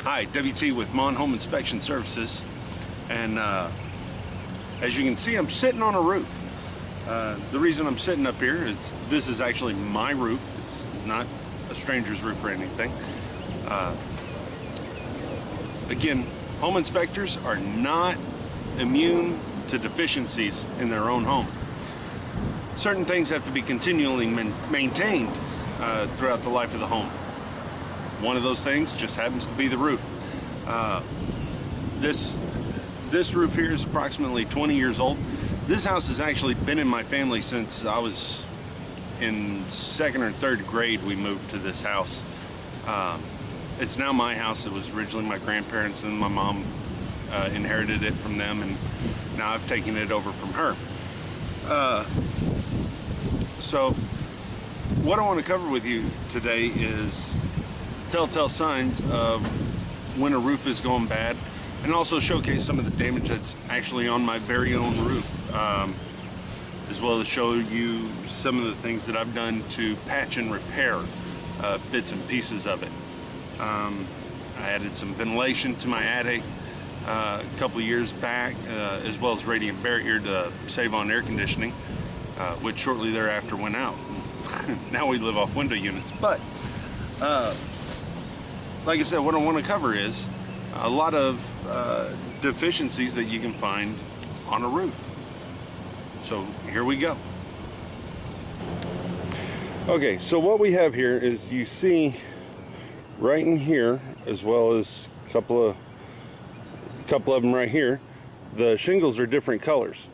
Hi, WT with Maughn Home Inspection Services, and as you can see, I'm sitting on a roof. The reason I'm sitting up here is this is actually my roof. It's not a stranger's roof or anything. Again, home inspectors are not immune to deficiencies in their own home. Certain things have to be continually maintained throughout the life of the home. One of those things just happens to be the roof. This roof here is approximately 20 years old. This house has actually been in my family since I was in second or third grade. We moved to this house. It's now my house. It was originally my grandparents, and my mom inherited it from them, and now I've taken it over from her. So what I want to cover with you today is telltale signs of when a roof is going bad, and also showcase some of the damage that's actually on my very own roof, as well as show you some of the things that I've done to patch and repair bits and pieces of it. I added some ventilation to my attic a couple of years back, as well as radiant barrier to save on air conditioning, which shortly thereafter went out. Now we live off window units. But like I said, what I want to cover is a lot of deficiencies that you can find on a roof. So here we go. Okay, so what we have here is, you see right in here, as well as a couple of them right here, the shingles are different colors.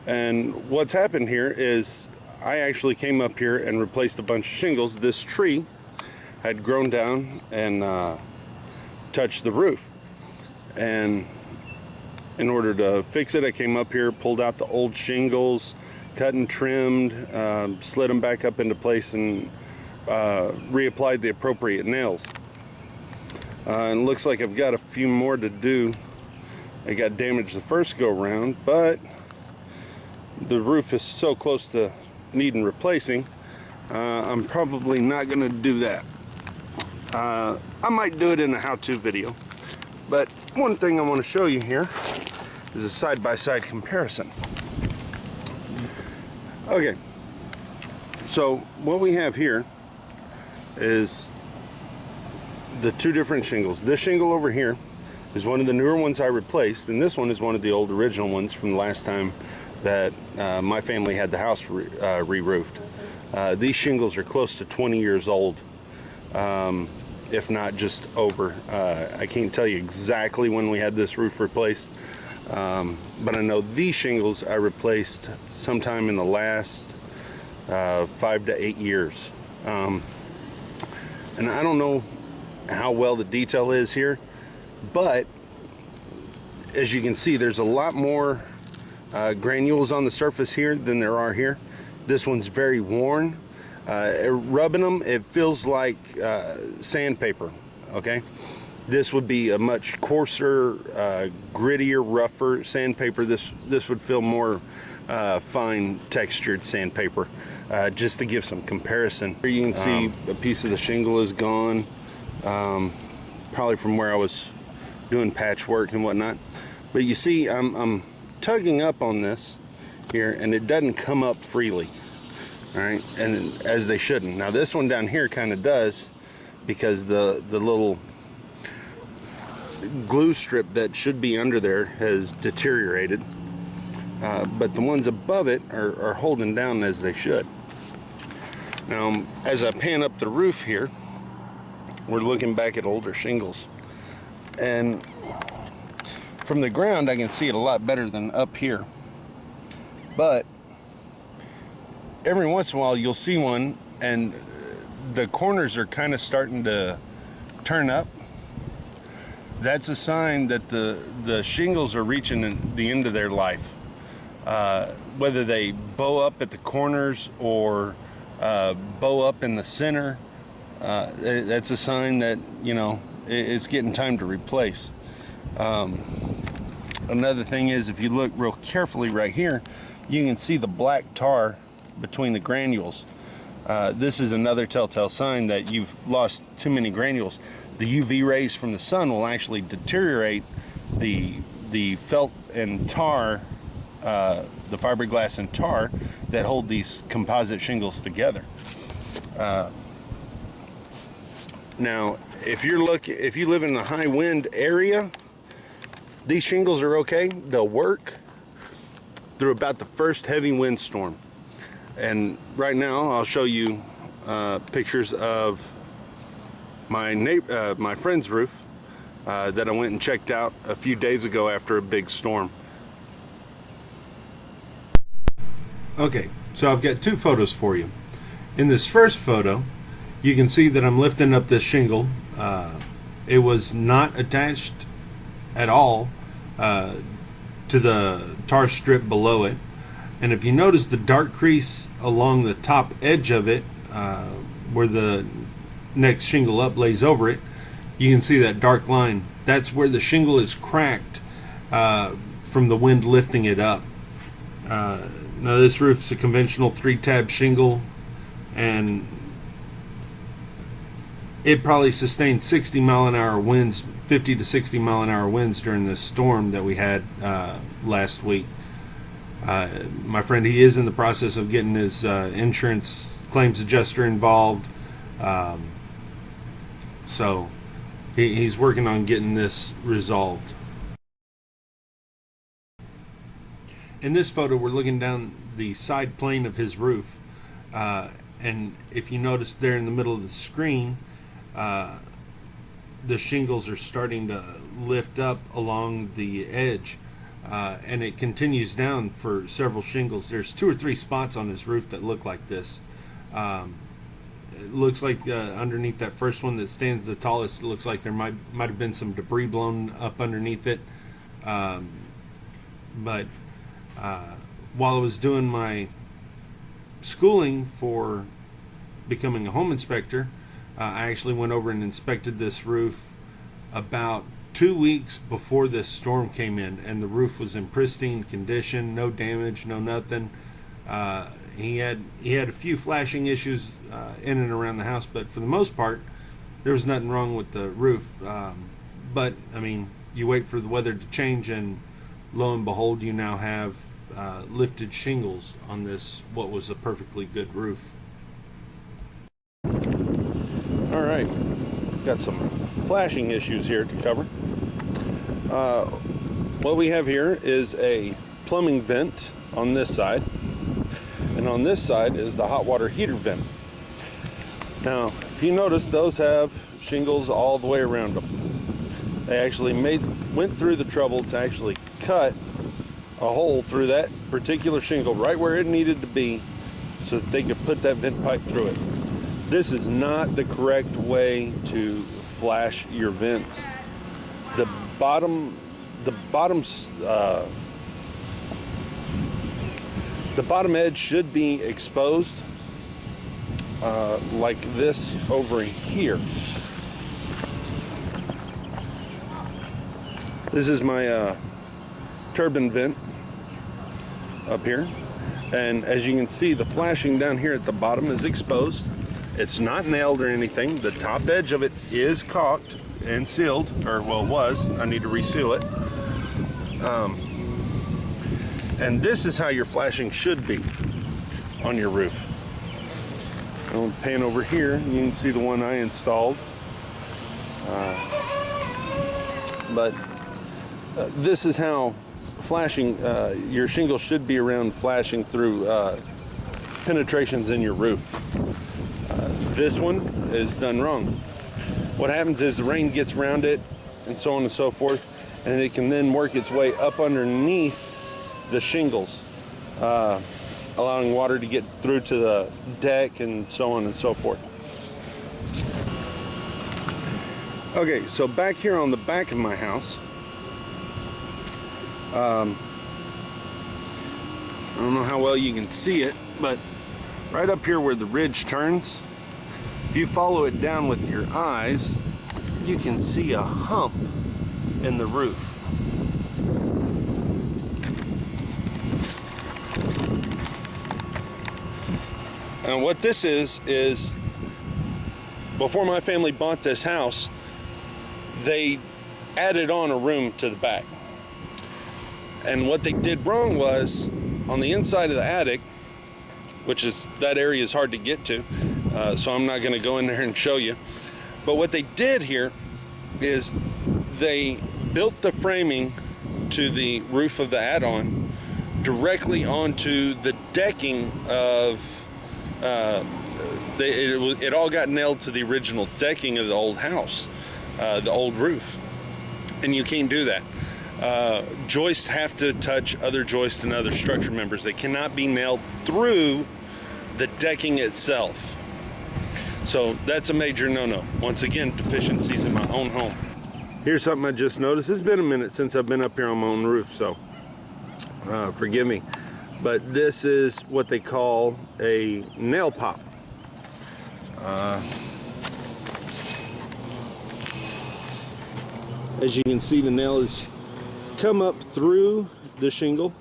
And what's happened here is I actually came up here and replaced a bunch of shingles. This tree had grown down and touched the roof, and in order to fix it, I came up here, pulled out the old shingles, cut and trimmed, slid them back up into place, and reapplied the appropriate nails. And it looks like I've got a few more to do. I got damaged the first go round, but the roof is so close to needing replacing, I'm probably not going to do that. I might do it in a how-to video, but one thing I want to show you here is a side-by-side comparison. Okay, so what we have here is the two different shingles. This shingle over here is one of the newer ones I replaced, and this one is one of the old original ones from the last time that my family had the house re-roofed. These shingles are close to 20 years old, if not just over. I can't tell you exactly when we had this roof replaced, but I know these shingles I replaced sometime in the last 5 to 8 years. And I don't know how well the detail is here, but as you can see, there's a lot more granules on the surface here than there are here. This one's very worn. Rubbing them, it feels like sandpaper. Okay, this would be a much coarser, grittier, rougher sandpaper. This would feel more fine textured sandpaper, just to give some comparison. Here you can see a piece of the shingle is gone, probably from where I was doing patchwork and whatnot. But you see, I'm tugging up on this here, and it doesn't come up freely. All right, and as they shouldn't. Now this one down here kind of does, because the little glue strip that should be under there has deteriorated, but the ones above it are holding down as they should. Now as I pan up the roof here, we're looking back at older shingles, and from the ground I can see it a lot better than up here, but every once in a while you'll see one and the corners are kind of starting to turn up. That's a sign that the shingles are reaching the end of their life. Whether they bow up at the corners or bow up in the center, that's a sign that, you know, it's getting time to replace. Another thing is, if you look real carefully right here, you can see the black tar between the granules. This is another telltale sign that you've lost too many granules. the UV rays from the sun will actually deteriorate the felt and tar, the fiberglass and tar that hold these composite shingles together. Now, if you live in a high wind area, these shingles are okay. They'll work through about the first heavy windstorm. And right now, I'll show you pictures of my friend's roof that I went and checked out a few days ago after a big storm. Okay, so I've got two photos for you. In this first photo, you can see that I'm lifting up this shingle. It was not attached at all to the tar strip below it. And if you notice the dark crease along the top edge of it, where the next shingle up lays over it, you can see that dark line. That's where the shingle is cracked from the wind lifting it up. Now this roof's a conventional 3-tab shingle, and it probably sustained 60 mile an hour winds, 50 to 60 mile an hour winds during this storm that we had last week. My friend, he is in the process of getting his insurance claims adjuster involved. So he's working on getting this resolved. In this photo, we're looking down the side plane of his roof. And if you notice there in the middle of the screen, the shingles are starting to lift up along the edge. And it continues down for several shingles. There's 2 or 3 spots on his roof that look like this. It looks like underneath that first one that stands the tallest, it looks like there might have been some debris blown up underneath it. But while I was doing my schooling for becoming a home inspector, I actually went over and inspected this roof about 2 weeks before this storm came in, and the roof was in pristine condition, no damage, no nothing. He had a few flashing issues in and around the house, but for the most part, there was nothing wrong with the roof. But I mean, you wait for the weather to change, and lo and behold, you now have lifted shingles on this, what was a perfectly good roof. All right, got some flashing issues here to cover. What we have here is a plumbing vent on this side, and on this side is the hot water heater vent. Now, if you notice, those have shingles all the way around them. They actually went through the trouble to actually cut a hole through that particular shingle right where it needed to be so that they could put that vent pipe through it. This is not the correct way to flash your vents. The bottom edge should be exposed like this over here. This is my turbine vent up here, and as you can see, the flashing down here at the bottom is exposed. It's not nailed or anything. The top edge of it is caulked and sealed, or well, was. I need to reseal it. And this is how your flashing should be on your roof. I'll pan over here. You can see the one I installed. But this is how flashing, your shingle should be around flashing through penetrations in your roof. This one is done wrong. What happens is the rain gets around it and so on and so forth, and it can then work its way up underneath the shingles, allowing water to get through to the deck and so on and so forth. Okay, so back here on the back of my house, I don't know how well you can see it, but right up here where the ridge turns, if you follow it down with your eyes, you can see a hump in the roof. And what this is before my family bought this house, they added on a room to the back. And what they did wrong was, on the inside of the attic, which is, that area is hard to get to, so I'm not going to go in there and show you. But what they did here is they built the framing to the roof of the add-on directly onto the decking of, it all got nailed to the original decking of the old house, the old roof. And you can't do that. Joists have to touch other joists and other structure members. They cannot be nailed through the decking itself. So that's a major no-no. Once again, deficiencies in my own home. Here's something I just noticed. It's been a minute since I've been up here on my own roof, so forgive me. But this is what they call a nail pop. As you can see, the nail has come up through the shingle.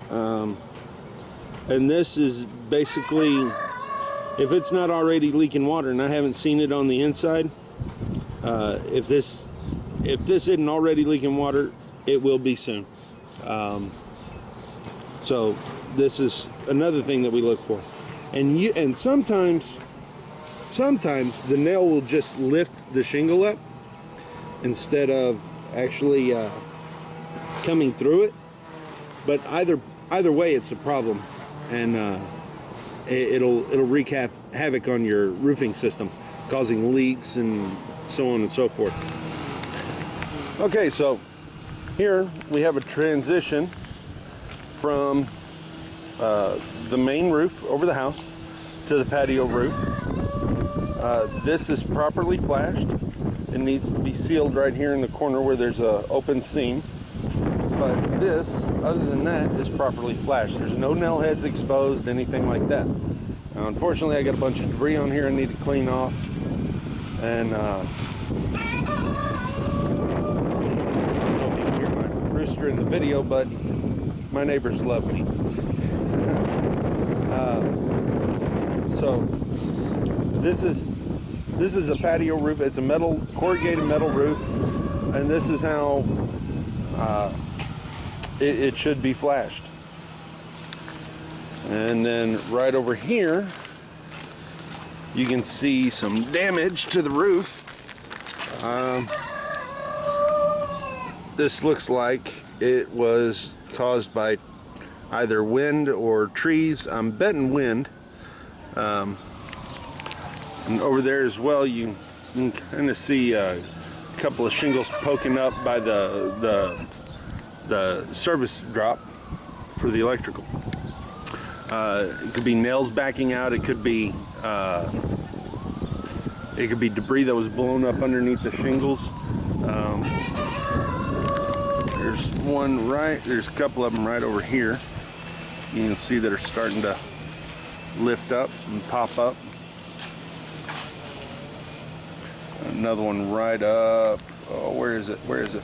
And this is basically, if it's not already leaking water, and I haven't seen it on the inside, if this isn't already leaking water, it will be soon. So this is another thing that we look for. And sometimes the nail will just lift the shingle up instead of actually coming through it. But either way, it's a problem, and it'll wreak havoc on your roofing system, causing leaks and so on and so forth. Okay, so here we have a transition from the main roof over the house to the patio roof. This is properly flashed. It needs to be sealed right here in the corner where there's an open seam. But this, other than that, is properly flashed. There's no nail heads exposed, anything like that. Now, unfortunately, I got a bunch of debris on here I need to clean off. And I don't know if you can hear my rooster in the video, but my neighbors love me. So this is a patio roof. It's a corrugated metal roof, and this is how it should be flashed. And then right over here, you can see some damage to the roof. This looks like it was caused by either wind or trees. I'm betting wind. And over there as well, you can kind of see a couple of shingles poking up by the service drop for the electrical. It could be nails backing out. It could be debris that was blown up underneath the shingles. There's a couple of them right over here. You can see that are starting to lift up and pop up. Another one right up. Oh, where is it? Where is it?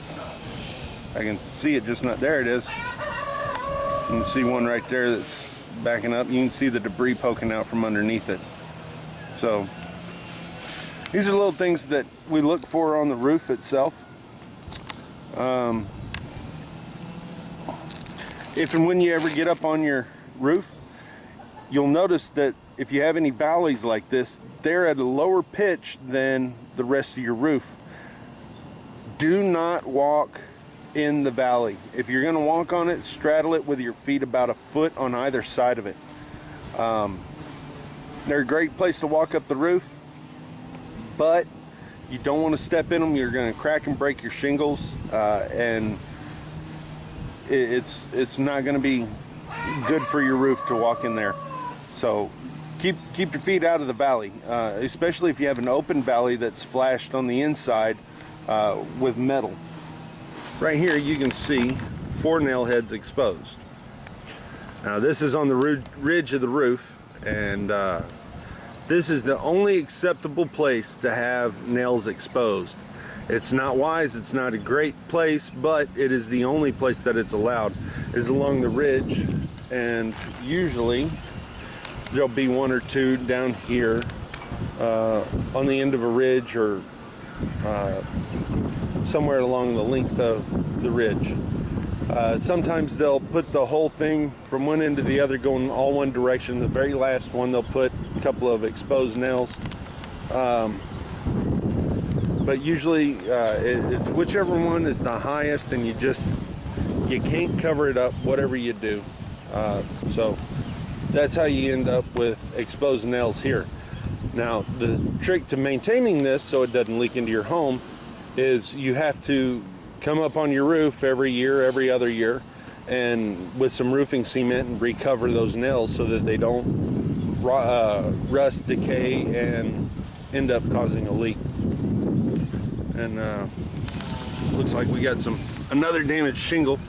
I can see it, just not there. It is. You can see one right there that's backing up. You can see the debris poking out from underneath it. So these are little things that we look for on the roof itself. If and when you ever get up on your roof, you'll notice that if you have any valleys like this, they're at a lower pitch than the rest of your roof. Do not walk in the valley. If you're going to walk on it, straddle it with your feet about a foot on either side of it. They're a great place to walk up the roof, but you don't want to step in them. You're going to crack and break your shingles, and it's not going to be good for your roof to walk in there. So keep your feet out of the valley, especially if you have an open valley that's flashed on the inside with metal. Right here you can see 4 nail heads exposed. Now this is on the ridge of the roof, and this is the only acceptable place to have nails exposed. It's not wise, it's not a great place, but it is the only place that it's allowed, is along the ridge. And usually there'll be 1 or 2 down here on the end of a ridge, or somewhere along the length of the ridge. Sometimes they'll put the whole thing from one end to the other going all one direction. The very last one they'll put a couple of exposed nails. But usually it's whichever one is the highest, and you can't cover it up whatever you do. So that's how you end up with exposed nails here. Now the trick to maintaining this so it doesn't leak into your home is you have to come up on your roof every year, every other year, and with some roofing cement and recover those nails so that they don't rust, decay, and end up causing a leak. And looks like we got another damaged shingle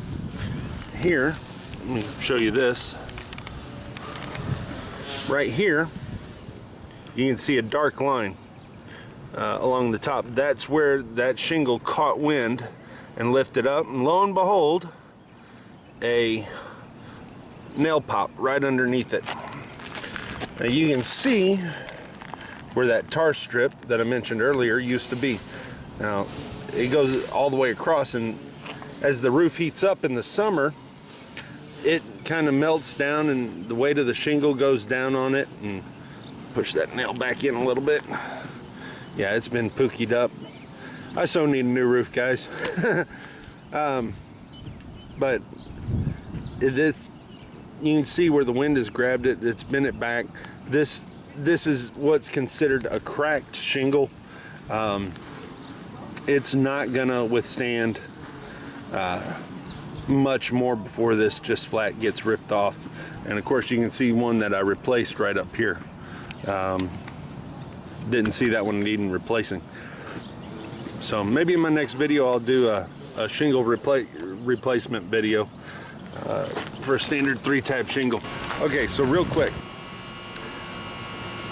here. Let me show you this. Right here, you can see a dark line along the top. That's where that shingle caught wind and lifted up, and lo and behold, a nail pop right underneath it. Now you can see where that tar strip that I mentioned earlier used to be. Now it goes all the way across, and as the roof heats up in the summer, it kind of melts down and the weight of the shingle goes down on it. And push that nail back in a little bit. Yeah, it's been pookied up. I so need a new roof, guys. But you can see where the wind has grabbed it. It's bent it back. This is what's considered a cracked shingle. It's not gonna withstand much more before this just flat gets ripped off. And of course you can see one that I replaced right up here. Didn't see that one needing replacing. So maybe in my next video I'll do a shingle replacement video for a standard 3-tab shingle. Okay, so real quick,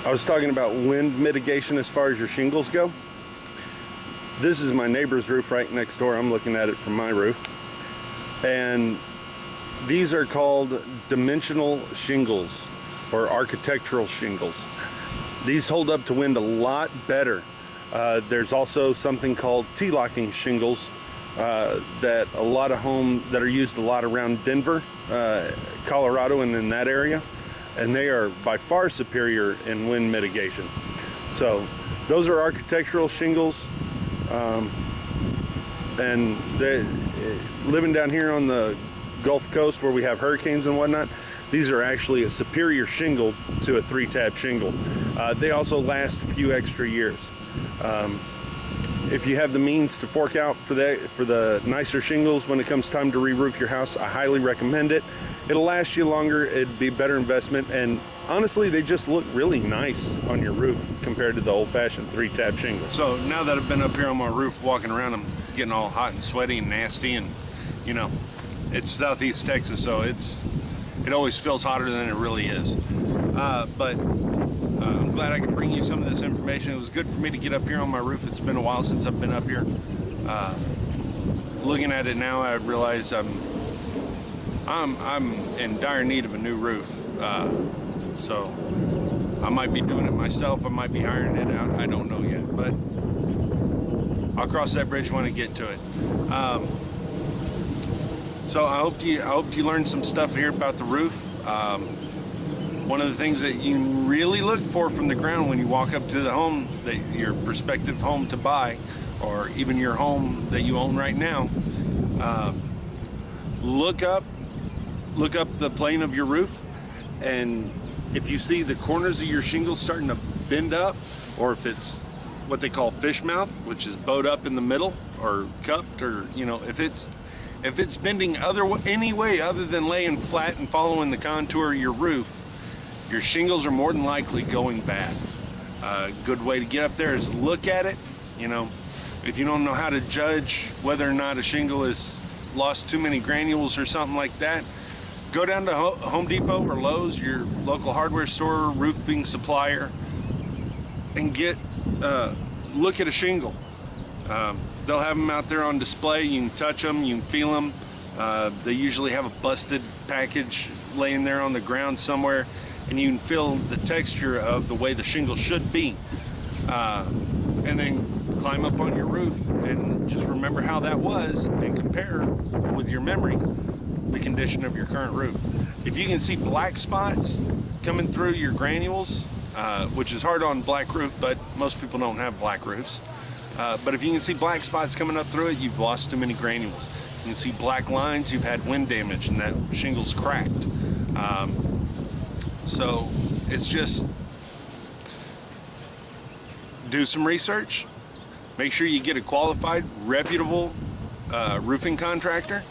I was talking about wind mitigation as far as your shingles go. This is my neighbor's roof right next door. I'm looking at it from my roof. And these are called dimensional shingles or architectural shingles. These hold up to wind a lot better. There's also something called T-locking shingles that a lot of homes that are used a lot around Denver, Colorado, and in that area, and they are by far superior in wind mitigation. So those are architectural shingles, and living down here on the Gulf Coast where we have hurricanes and whatnot, these are actually a superior shingle to a 3-tab shingle. They also last a few extra years. If you have the means to fork out for the nicer shingles when it comes time to re-roof your house, I highly recommend it. It'll last you longer, it'd be a better investment, and honestly they just look really nice on your roof compared to the old-fashioned 3-tab shingle. So now that I've been up here on my roof walking around, I'm getting all hot and sweaty and nasty, and you know, it's Southeast Texas, so it always feels hotter than it really is. But I'm glad I could bring you some of this information. It was good for me to get up here on my roof. It's been a while since I've been up here. Looking at it now, I realize I'm in dire need of a new roof. So I might be doing it myself. I might be hiring it out. I don't know yet, but I'll cross that bridge when I get to it. So I hope you learned some stuff here about the roof. One of the things that you really look for from the ground when you walk up to the home, your prospective home to buy, or even your home that you own right now, look up the plane of your roof, and if you see the corners of your shingles starting to bend up, or if it's what they call fish mouth, which is bowed up in the middle or cupped, or you know, if it's bending any way other than laying flat and following the contour of your roof, your shingles are more than likely going bad. A good way to get up there is look at it. You know, if you don't know how to judge whether or not a shingle has lost too many granules or something like that, go down to Home Depot or Lowe's, your local hardware store, roofing supplier, and look at a shingle. They'll have them out there on display. You can touch them, you can feel them. They usually have a busted package laying there on the ground somewhere, and you can feel the texture of the way the shingle should be. And then climb up on your roof and just remember how that was and compare with your memory the condition of your current roof. If you can see black spots coming through your granules, which is hard on black roof, but most people don't have black roofs. But if you can see black spots coming up through it, you've lost too many granules. You can see black lines, you've had wind damage and that shingle's cracked. So it's just do some research. Make sure you get a qualified, reputable roofing contractor.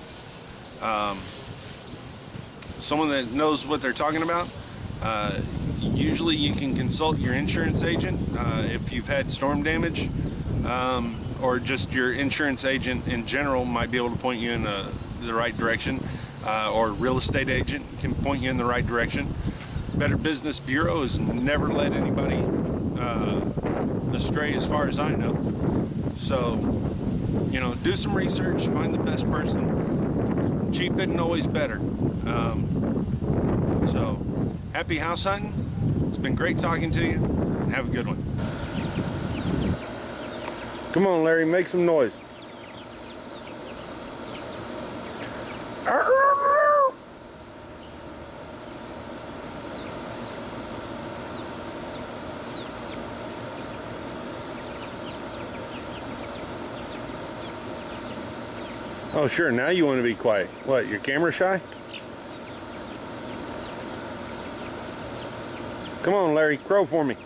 Someone that knows what they're talking about. Usually you can consult your insurance agent if you've had storm damage, or just your insurance agent in general might be able to point you in the right direction, or real estate agent can point you in the right direction. Better Business Bureau has never led anybody astray as far as I know. So, you know, do some research, find the best person. Cheap isn't always better. So, happy house hunting. It's been great talking to you. Have a good one. Come on, Larry, make some noise. Oh, sure, now you want to be quiet. What, you're camera shy? Come on, Larry, crow for me.